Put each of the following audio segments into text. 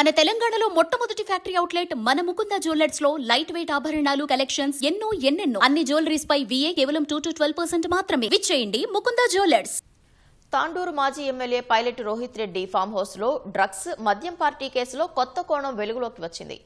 మన తెలంగాణలో మొట్టమొదటి ఫ్యాక్టరీ అవుట్లెట్ మన ముకుంద జ్యువెలర్స్ లో లైట్ వెయిట్ ఆభరణాలు కలెక్షన్స్ ఎన్నెన్నో అన్ని జ్యువెలరీస్ పై VA కేవలం 2 to 12% మాత్రమే. విచ్చేయండి ముకుంద జ్యువెలర్స్. తాండూరు మాజీ MLA pilot Rohit Reddy farm house లో డ్రగ్స్ మద్యం పార్టీ కేసులో కొత్త కోణం వెలుగులోకి వచ్చింది.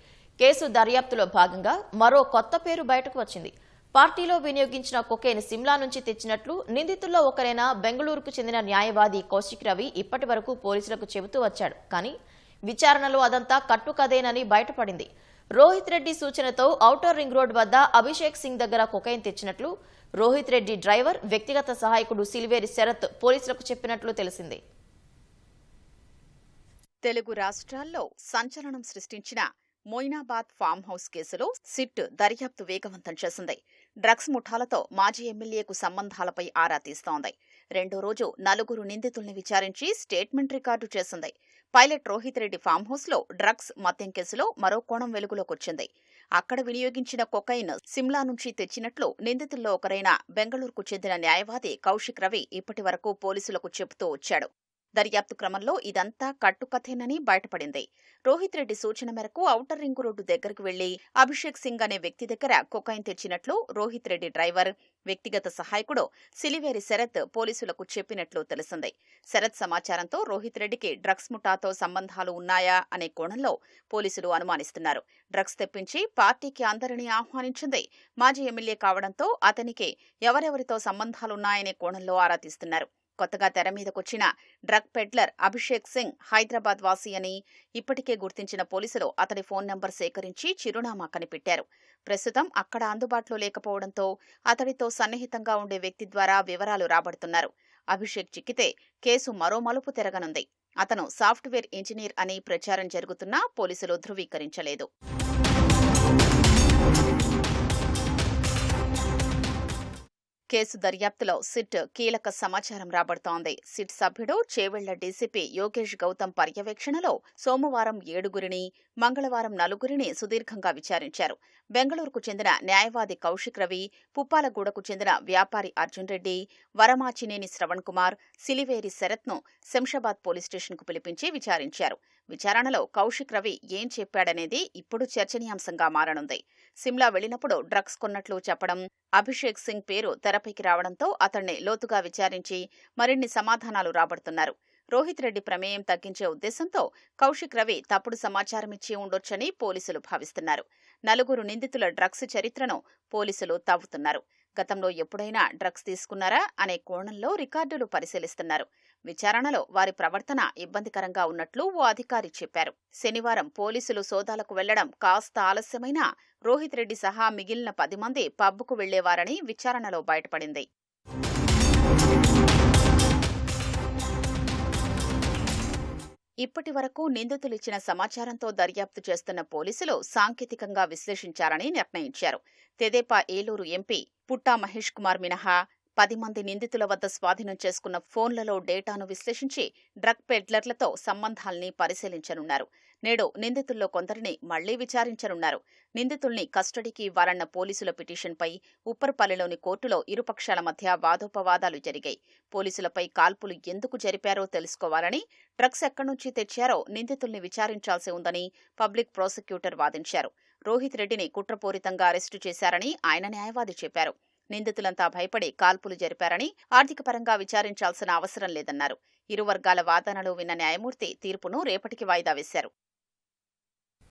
కేసు దర్యాప్తులో భాగంగా మరో కొత్త పేరు బయటకు వచ్చింది. పార్టీలో వినియోగించిన కొకైన్ సిమ్లా నుంచి తెచ్చినట్లు నిందితుల్లో ఒకరైన బెంగళూరుకు చెందిన న్యాయవాది కౌశిక్ రవి ఇప్పటి వరకు పోలీసులకు చెబుతూ వచ్చాడు. కానీ విచారణలో అదంతా కట్టుకదేనని బయటపడింది. రోహిత్ రెడ్డి సూచనతో ఔటర్ రింగ్ రోడ్ వద్ద అభిషేక్ సింగ్ దగ్గర కొకైన్ తెచ్చినట్లు రోహిత్ రెడ్డి డ్రైవర్, వ్యక్తిగత సహాయకుడు సిలివేరి శరత్ పోలీసులకు చెప్పినట్లు తెలిసింది. తెలుగు రాష్ట్రాల్లో సంచలనం సృష్టించిన మొయినాబాద్ ఫామ్ హౌస్ కేసులో సిట్ దర్యాప్తు వేగవంతం చేసింది. డ్రగ్స్ ముఠాలతో మాజీ ఎమ్మెల్యేకు సంబంధాలపై ఆరా తీస్తోంది. రెండో రోజు 4 నిందితుల్ని విచారించి స్టేట్మెంట్ రికార్డు చేసింది. Pilot Rohit Reddy farm house లో డ్రగ్స్ మద్యం కేసులో మరో కోణం వెలుగులోకొచ్చింది. అక్కడ వినియోగించిన కొకైన్ సిమ్లా నుంచి తెచ్చినట్లు నిందితుల్లో ఒకరైన బెంగళూరుకు చెందిన న్యాయవాది కౌశిక్ రవి ఇప్పటి వరకు పోలీసులకు చెబుతూ వచ్చాడు. దర్యాప్తు క్రమంలో ఇదంతా కట్టుకథేనని బయటపడింది. రోహిత్ రెడ్డి సూచన మేరకు ఔటర్ రింగ్ రోడ్డు దగ్గరకు వెళ్లి అభిషేక్ సింగ్ అనే వ్యక్తి దగ్గర కొకైన్ తెచ్చినట్లు రోహిత్ రెడ్డి డ్రైవర్, వ్యక్తిగత సహాయకుడు సిలివేరి శరత్ పోలీసులకు చెప్పినట్లు తెలిసింది. శరత్ సమాచారంతో రోహిత్ రెడ్డికి డ్రగ్స్ ముఠాతో సంబంధాలు ఉన్నాయా అనే కోణంలో పోలీసులు అనుమానిస్తున్నారు. డ్రగ్స్ తెప్పించి పార్టీకి అందరినీ ఆహ్వానించింది మాజీ ఎమ్మెల్యే కావడంతో అతనికి ఎవరెవరితో సంబంధాలున్నాయనే కోణంలో ఆరా తీస్తున్నారు. కొత్తగా తెర మీదకొచ్చిన డ్రగ్ పెడ్లర్ అభిషేక్ సింగ్ హైదరాబాద్ వాసి అని ఇప్పటికే గుర్తించిన పోలీసులు అతడి ఫోన్ నంబర్ సేకరించి చిరునామా కనిపెట్టారు. ప్రస్తుతం అక్కడ అందుబాటులో లేకపోవడంతో అతడితో సన్నిహితంగా ఉండే వ్యక్తి ద్వారా వివరాలు రాబడుతున్నారు. అభిషేక్ చిక్కితే కేసు మరో మలుపు తిరగనుంది. అతను సాఫ్ట్వేర్ ఇంజనీర్ అని ప్రచారం జరుగుతున్నా పోలీసులు ధృవీకరించలేదు. కేసు దర్యాప్తులో సిట్ కీలక సమాచారం రాబడుతోంది. సిట్ సభ్యుడు చేవెళ్ల డీసీపీ యోగేష్ గౌతమ్ పర్యవేక్షణలో సోమవారం 7 మంగళవారం 4 సుదీర్ఘంగా విచారించారు. బెంగళూరుకు చెందిన న్యాయవాది కౌశిక్ రవి, పుప్పాలగూడకు చెందిన వ్యాపారి అర్జున్ రెడ్డి, వరమాచినేని శ్రవణ్ కుమార్, సిలివేరి శరత్ను శంషాబాద్ పోలీస్ స్టేషన్కు పిలిపించి విచారించారు. విచారణలో కౌశిక్ రవి ఏం చెప్పాడనేది ఇప్పుడు చర్చనీయాంశంగా మారనుంది. సిమ్లా వెళ్లినప్పుడు డ్రగ్స్ కొన్నట్లు చెప్పడం, అభిషేక్ సింగ్ పేరు తెరపైకి రావడంతో అతన్ని లోతుగా విచారించి మరిన్ని సమాధానాలు రాబడుతున్నారు. రోహిత్ రెడ్డి ప్రమేయం తగ్గించే ఉద్దేశంతో కౌశిక్ రవి తప్పుడు సమాచారమిచ్చి ఉండొచ్చని పోలీసులు భావిస్తున్నారు. 4 నిందితుల డ్రగ్స్ చరిత్రను పోలీసులు తవ్వుతున్నారు. గతంలో ఎప్పుడైనా డ్రగ్స్ తీసుకున్నారా అనే కోణంలో రికార్డులు పరిశీలిస్తున్నారు. విచారణలో వారి ప్రవర్తన ఇబ్బందికరంగా ఉన్నట్లు ఓ అధికారి చెప్పారు. శనివారం పోలీసులు సోదాలకు వెళ్లడం కాస్త ఆలస్యమైనా రోహిత్ రెడ్డి సహా మిగిలిన 10 మంది పబ్కు వెళ్లేవారని విచారణలో బయటపడింది. ఇప్పటి వరకు నిందితులిచ్చిన సమాచారంతో దర్యాప్తు చేస్తున్న పోలీసులు సాంకేతికంగా విశ్లేషించారని నిర్ణయించారు. తెదేపా ఏలూరు ఎంపీ పుట్టా మహేష్ కుమార్ మినహా 10 మంది నిందితుల వద్ద స్వాధీనం చేసుకున్న ఫోన్లలో డేటాను విశ్లేషించి డ్రగ్ పెడ్లర్లతో సంబంధాల్ని పరిశీలించనున్నారు. నేడు నిందితుల్లో కొందరిని మళ్లీ విచారించనున్నారు. నిందితుల్ని కస్టడీకి ఇవ్వాలన్న పోలీసుల పిటిషన్పై ఉప్పర్పల్లిలోని కోర్టులో ఇరుపక్షాల మధ్య వాదోపవాదాలు జరిగాయి. పోలీసులపై కాల్పులు ఎందుకు జరిపారో తెలుసుకోవాలని, డ్రగ్స్ ఎక్కడి నుంచి తెచ్చారో నిందితుల్ని విచారించాల్సి ఉందని పబ్లిక్ ప్రాసిక్యూటర్ వాదించారు. రోహిత్ రెడ్డిని కుట్రపూరితంగా అరెస్టు చేశారని ఆయన న్యాయవాది చెప్పారు. నిందితులంతా భయపడి కాల్పులు జరిపారని, ఆర్థికపరంగా విచారించాల్సిన అవసరం లేదన్నారు. ఇరు వర్గాల వాదనలు విన్న న్యాయమూర్తి తీర్పును రేపటికి వాయిదా వేశారు.